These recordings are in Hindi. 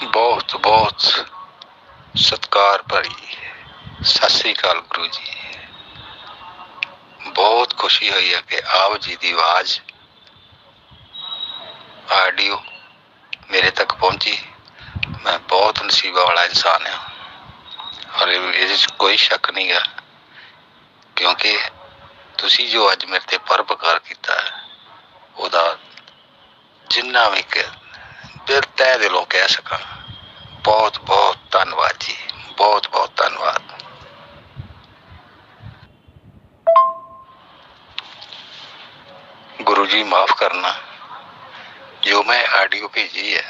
बहुत बहुत सत्कार भरी सत श्री अकाल गुरु जी। बहुत खुशी हुई है कि आप जी की आवाज ऑडियो मेरे तक पहुंची। मैं बहुत नसीबा वाला इंसान हाँ और ये कोई शक नहीं है, क्योंकि तुसी जो अज मेरे ते परोपकार किया है ओदा जिन्ना भी दिल तह दिलों कह सका बहुत बहुत धन्यवाद जी, बहुत बहुत धन्यवाद। गुरु जी माफ करना जो मैं ऑडियो भेजी है,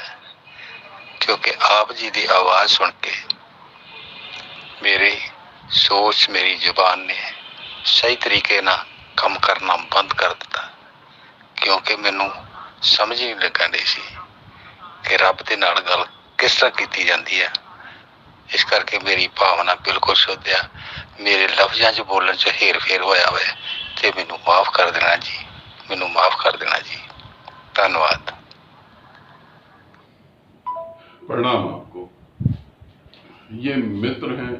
क्योंकि आप जी की आवाज सुन के मेरी सोच मेरी जुबान ने सही तरीके ना काम करना बंद कर दिता, क्योंकि मैनू समझ ही नहीं लगन दी सी कि रब दे नाल गल किस तरह की जाती है। इस करके मेरी भावना बिल्कुल शुद्ध है। मेरे लफ्जां च बोलण च हेर फेर होया होवे ते मैनू माफ कर देना जी, मैनू माफ कर देना जी। धन्यवाद। प्रणाम आपको। ये मित्र हैं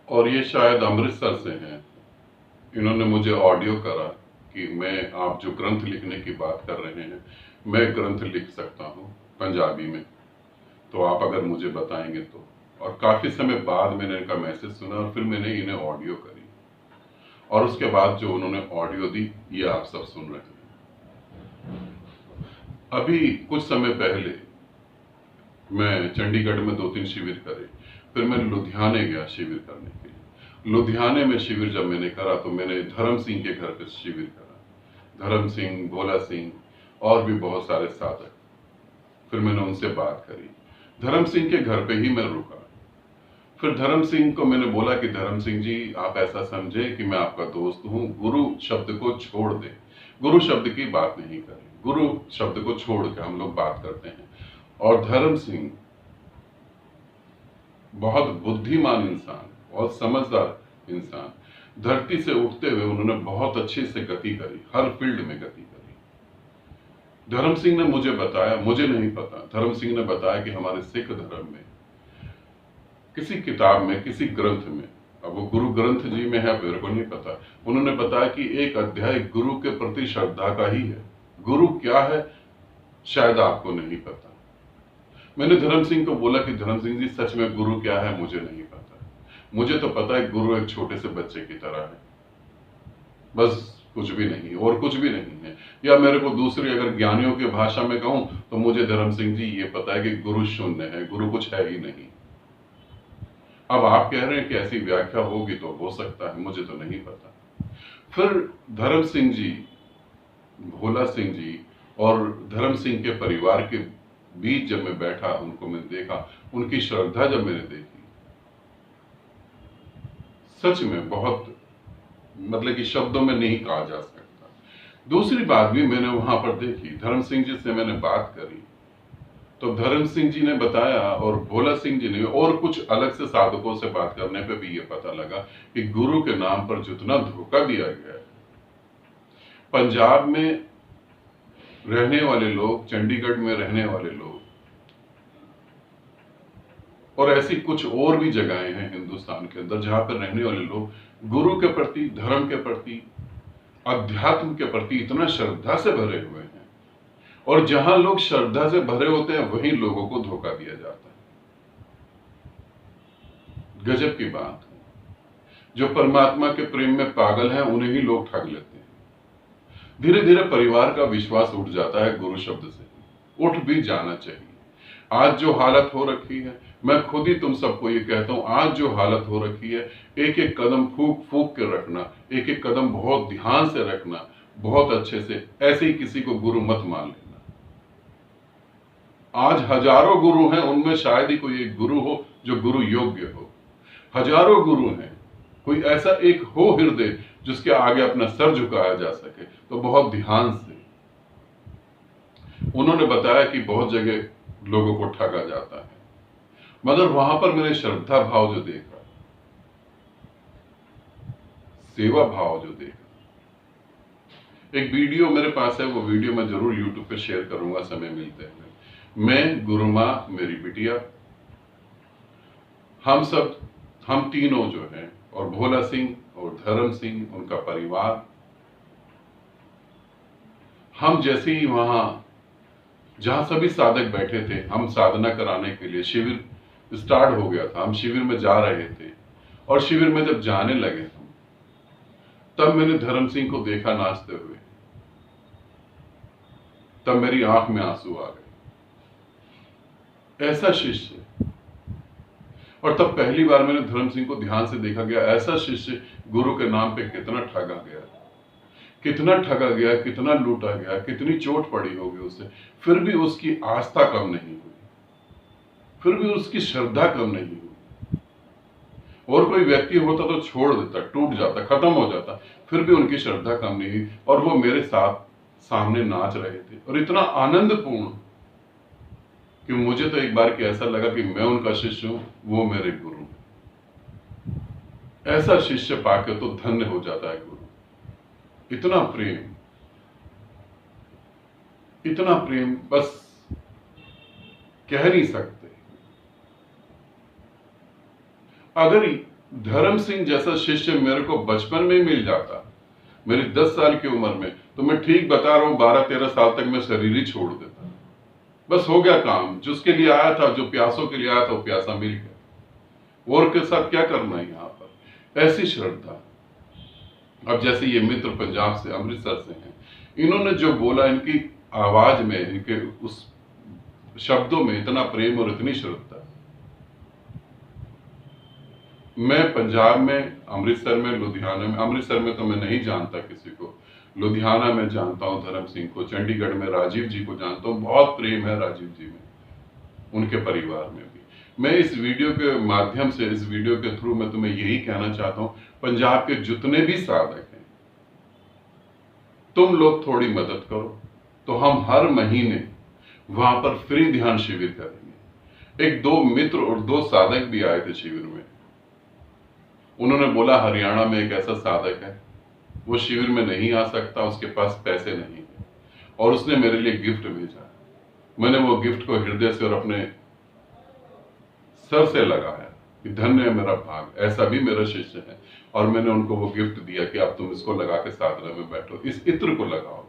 और ये शायद अमृतसर से हैं। इन्होंने मुझे ऑडियो करा कि मैं आप जो ग्रंथ लिखने की बात कर रहे हैं, मैं ग्रंथ लिख सकता हूँ पंजाबी में, तो आप अगर मुझे बताएंगे तो। और काफी समय बाद मैंने इनका मैसेज सुना और फिर मैंने इन्हें ऑडियो करी और उसके बाद जो उन्होंने ऑडियो दी ये आप सब सुन रहे हैं। अभी कुछ समय पहले मैं चंडीगढ़ में 2-3 शिविर करे, फिर मैं लुधियाने गया शिविर करने के लिए। लुधियाने में शिविर जब मैंने करा तो मैंने धर्म सिंह के घर पे शिविर करा। धर्म सिंह, भोला सिंह और भी बहुत सारे साधक। फिर मैंने उनसे बात करी। धर्म सिंह के घर पे ही मैं रुका। फिर धर्म सिंह को मैंने बोला कि धर्म सिंह जी, आप ऐसा समझे कि मैं आपका दोस्त हूं, गुरु शब्द को छोड़ दे, गुरु शब्द की बात नहीं करें, गुरु शब्द को छोड़ के हम लोग बात करते हैं। और धर्म सिंह बहुत बुद्धिमान इंसान, बहुत समझदार इंसान, धरती से उठते हुए उन्होंने बहुत अच्छे से गति करी, हर फील्ड में गति करी। धर्म सिंह ने मुझे बताया, मुझे नहीं पता, धर्म सिंह ने बताया कि हमारे सिख धर्म में किसी किताब में, किसी ग्रंथ में, अब वो गुरु ग्रंथ जी में है मेरे को नहीं पता, उन्होंने बताया कि एक अध्याय गुरु के प्रति श्रद्धा का ही है। गुरु क्या है शायद आपको नहीं पता। मैंने धर्म सिंह को बोला कि धर्म सिंह जी, सच में गुरु क्या है मुझे नहीं पता। मुझे तो पता है गुरु एक छोटे से बच्चे की तरह है, बस कुछ भी नहीं और कुछ भी नहीं है। या मेरे को दूसरी अगर ज्ञानियों की भाषा में कहूं तो मुझे धर्म सिंह जी ये पता है कि गुरु शून्य है, गुरु कुछ है ही नहीं। अब आप कह रहे हैं कि ऐसी व्याख्या होगी तो हो सकता है, मुझे तो नहीं पता। फिर धर्म सिंह जी, भोला सिंह जी और धर्म सिंह के परिवार के बीच जब मैं बैठा, उनको मैंने देखा, उनकी श्रद्धा जब मैंने देखी, सच में बहुत, मतलब कि शब्दों में नहीं कहा जा सकता। दूसरी बात भी मैंने वहां पर देखी, धर्म सिंह जी से मैंने बात करी तो धर्म सिंह जी ने बताया और भोला सिंह जी ने और कुछ अलग से साधकों से बात करने पे भी ये पता लगा कि गुरु के नाम पर जितना धोखा दिया गया है। पंजाब में रहने वाले लोग, चंडीगढ़ में रहने वाले लोग और ऐसी कुछ और भी जगहें हैं हिंदुस्तान के अंदर जहां पर रहने वाले लोग गुरु के प्रति, धर्म के प्रति, अध्यात्म के प्रति इतना श्रद्धा से भरे हुए हैं, और जहां लोग श्रद्धा से भरे होते हैं वहीं लोगों को धोखा दिया जाता है। गजब की बात है। जो परमात्मा के प्रेम में पागल हैं उन्हें ही लोग ठग लेते हैं। धीरे धीरे परिवार का विश्वास उठ जाता है गुरु शब्द से, उठ भी जाना चाहिए। आज जो हालत हो रखी है, मैं खुद ही तुम सबको ये कहता हूं, आज जो हालत हो रखी है, एक एक कदम फूक फूक के रखना, एक एक कदम बहुत ध्यान से रखना, बहुत अच्छे से। ऐसे ही किसी को गुरु मत मान लेना। आज हजारों गुरु हैं, उनमें शायद ही कोई एक गुरु हो जो गुरु योग्य हो। हजारों गुरु हैं, कोई ऐसा एक हो हृदय जिसके आगे अपना सर झुकाया जा सके, तो बहुत ध्यान से। उन्होंने बताया कि बहुत जगह लोगों को ठगा जाता है, मगर वहां पर मैंने श्रद्धा भाव जो देखा, सेवा भाव जो देखा, एक वीडियो मेरे पास है, वो वीडियो मैं जरूर यूट्यूब पे शेयर करूंगा समय मिलते हुए। मैं, गुरु माँ, मेरी बिटिया, हम तीनों जो हैं, और भोला सिंह और धर्म सिंह, उनका परिवार, हम जैसे ही वहां जहां सभी साधक बैठे थे, हम साधना कराने के लिए, शिविर स्टार्ट हो गया था, हम शिविर में जा रहे थे, और शिविर में जब जाने लगे हम, तब मैंने धर्म सिंह को देखा नाचते हुए। तब मेरी आंख में आंसू आ गए। ऐसा शिष्य, और तब पहली बार मैंने धर्म सिंह को ध्यान से देखा गया। ऐसा शिष्य गुरु के नाम पे कितना ठगा गया, कितना ठगा गया, कितना लूटा गया, कितनी चोट पड़ी होगी उसे, फिर भी उसकी आस्था कम नहीं हुई, फिर भी उसकी श्रद्धा कम नहीं हुई। और कोई व्यक्ति होता तो छोड़ देता, टूट जाता, खत्म हो जाता, फिर भी उनकी श्रद्धा कम नहीं हुई, और वो मेरे साथ सामने नाच रहे थे, और इतना आनंदपूर्ण कि मुझे तो एक बार कि ऐसा लगा कि मैं उनका शिष्य हूं, वो मेरे गुरु हैं। ऐसा शिष्य पाके तो धन्य हो जाता है गुरु। इतना प्रेम बस कह नहीं सकते। अगर धर्म सिंह जैसा शिष्य मेरे को बचपन में मिल जाता, मेरी 10 साल की उम्र में, तो मैं ठीक बता रहा हूं 12-13 साल तक मैं शरीर ही छोड़ देता। बस हो गया काम, जिसके लिए आया था, जो प्यासों के लिए आया था, वो प्यासा मिल गया। और के साथ क्या करना है यहां पर? ऐसी श्रद्धा। अब जैसे ये मित्र पंजाब से, अमृतसर से हैं, इन्होंने जो बोला, इनकी आवाज में, इनके उस शब्दों में इतना प्रेम और इतनी श्रद्धा। मैं पंजाब में, अमृतसर में, लुधियाना में, अमृतसर में तो मैं नहीं जानता किसी को, लुधियाना में जानता हूं धर्म सिंह को, चंडीगढ़ में राजीव जी को जानता हूं, बहुत प्रेम है राजीव जी में, उनके परिवार में भी। मैं इस वीडियो के माध्यम से, इस वीडियो के थ्रू मैं तुम्हें यही कहना चाहता हूं, पंजाब के जितने भी साधक हैं, तुम लोग थोड़ी मदद करो, तो हम हर महीने वहां पर फ्री ध्यान शिविर करेंगे। 1-2 मित्र और 2 साधक भी आए थे शिविर में। उन्होंने बोला हरियाणा में एक ऐसा साधक है, वो शिविर में नहीं आ सकता, उसके पास पैसे नहीं है, और उसने मेरे लिए गिफ्ट भेजा। मैंने वो गिफ्ट को हृदय से और अपने सर से लगाया कि धन्य है मेरा भाग, ऐसा भी मेरा शिष्य है। और मैंने उनको वो गिफ्ट दिया कि अब तुम इसको लगा के साधना में बैठो, इस इत्र को लगाओ।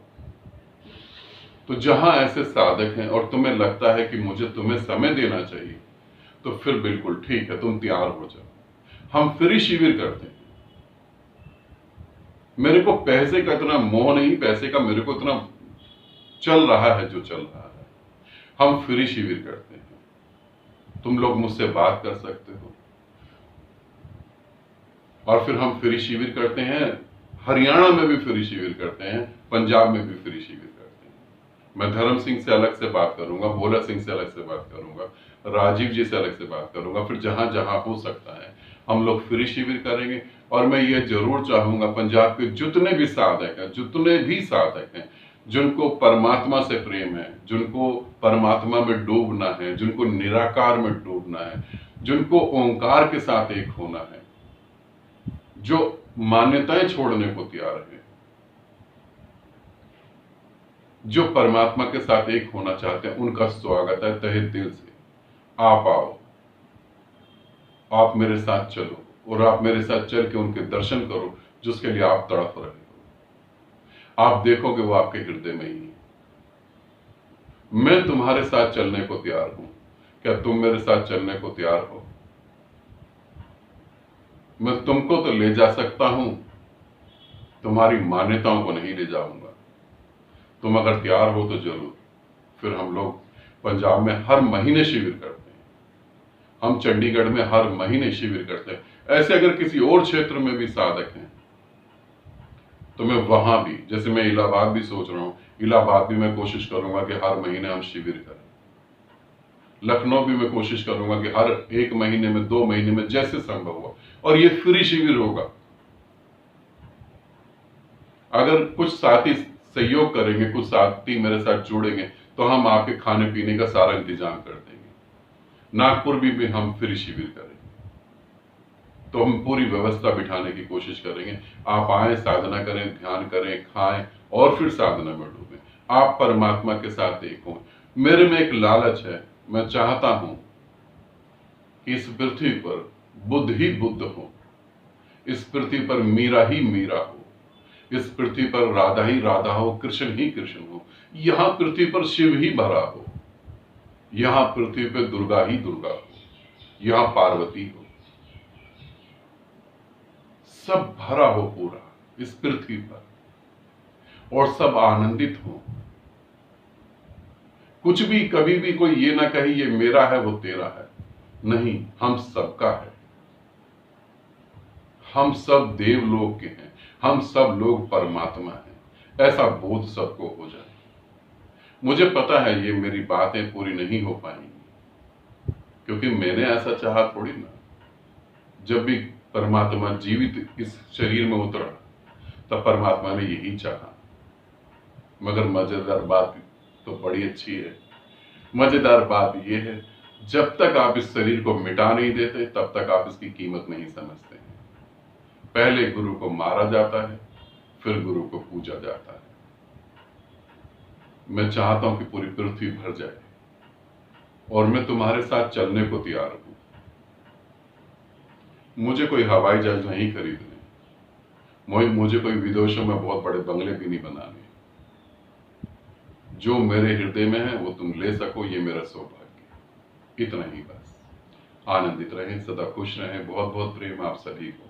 तो जहां ऐसे साधक हैं और तुम्हें लगता है कि मुझे तुम्हें समय देना चाहिए, तो फिर बिल्कुल ठीक है, तुम तैयार हो जाओ। हम फ्री शिविर करते हैं। मेरे को पैसे का इतना मोह नहीं, पैसे का मेरे को इतना चल रहा है जो चल रहा है। हम फ्री शिविर करते हैं, तुम लोग मुझसे बात कर सकते हो, और फिर हम फ्री शिविर करते हैं। हरियाणा में भी फ्री शिविर करते हैं, पंजाब में भी फ्री शिविर करते हैं। मैं धर्म सिंह से अलग से बात करूंगा, भोला सिंह से अलग से बात करूंगा, राजीव जी से अलग से बात करूंगा, फिर जहां जहां हो सकता है हम लोग फ्री शिविर करेंगे। और मैं ये जरूर चाहूंगा, पंजाब के जितने भी साधक हैं, जिनको परमात्मा से प्रेम है, जिनको परमात्मा में डूबना है, जिनको निराकार में डूबना है, जिनको ओंकार के साथ एक होना है, जो मान्यताएं छोड़ने को तैयार है, जो परमात्मा के साथ एक होना चाहते हैं, उनका स्वागत है तहे दिल से। आप आओ, आप मेरे साथ चलो, और आप मेरे साथ चल के उनके दर्शन करो जिसके लिए आप तड़प रहे हो। आप देखोगे वो आपके हृदय में ही है। मैं तुम्हारे साथ चलने को तैयार हूं, क्या तुम मेरे साथ चलने को तैयार हो? मैं तुमको तो ले जा सकता हूं, तुम्हारी मान्यताओं को नहीं ले जाऊंगा। तुम अगर तैयार हो तो जरूर। फिर हम लोग पंजाब में हर महीने शिविर करते हैं, हम चंडीगढ़ में हर महीने शिविर करते हैं। ऐसे अगर किसी और क्षेत्र में भी साधक हैं तो मैं वहां भी, जैसे मैं इलाहाबाद भी सोच रहा हूं, इलाहाबाद भी मैं कोशिश करूंगा कि हर महीने हम शिविर करें। लखनऊ भी मैं कोशिश करूंगा कि हर 1 महीने में, 2 महीने में, जैसे संभव हो। और ये फ्री शिविर होगा। अगर कुछ साथी सहयोग करेंगे, कुछ साथी मेरे साथ जुड़ेंगे, तो हम आपके खाने पीने का सारा इंतजाम कर देंगे। नागपुर भी हम फ्री शिविर करेंगे, तो हम पूरी व्यवस्था बिठाने की कोशिश करेंगे। आप आए, साधना करें, ध्यान करें, खाएं, और फिर साधना में डूबें। आप परमात्मा के साथ एक हों। मेरे में एक लालच है, मैं चाहता हूं कि इस पृथ्वी पर बुद्ध ही बुद्ध हो, इस पृथ्वी पर मीरा ही मीरा हो, इस पृथ्वी पर राधा ही राधा हो, कृष्ण ही कृष्ण हो, यहां पृथ्वी पर शिव ही भरा हो, यहां पृथ्वी पर दुर्गा ही दुर्गा हो, यहां पार्वती हो, सब भरा हो पूरा इस पृथ्वी पर, और सब आनंदित हो। कुछ भी कभी भी कोई ये ना कहे ये मेरा है वो तेरा है, नहीं, हम सबका है। हम सब देवलोक के हैं, हम सब लोग परमात्मा हैं, ऐसा बोध सबको हो जाए। मुझे पता है ये मेरी बातें पूरी नहीं हो पाएंगी, क्योंकि मैंने ऐसा चाहा थोड़ी ना। जब भी परमात्मा जीवित इस शरीर में उतरा तब परमात्मा ने यही चाहा। मगर मजेदार बात तो बड़ी अच्छी है। मजेदार बात यह है, जब तक आप इस शरीर को मिटा नहीं देते तब तक आप इसकी कीमत नहीं समझते हैं। पहले गुरु को मारा जाता है, फिर गुरु को पूजा जाता है। मैं चाहता हूं कि पूरी पृथ्वी भर जाए, और मैं तुम्हारे साथ चलने को तैयार हूं। मुझे कोई हवाई जहाज नहीं खरीदने, मुझे कोई विदेशों में बहुत बड़े बंगले भी नहीं बनाने। जो मेरे हृदय में है वो तुम ले सको, ये मेरा सौभाग्य। इतना ही बस। आनंदित रहें, सदा खुश रहें। बहुत बहुत प्रेम आप सभी को।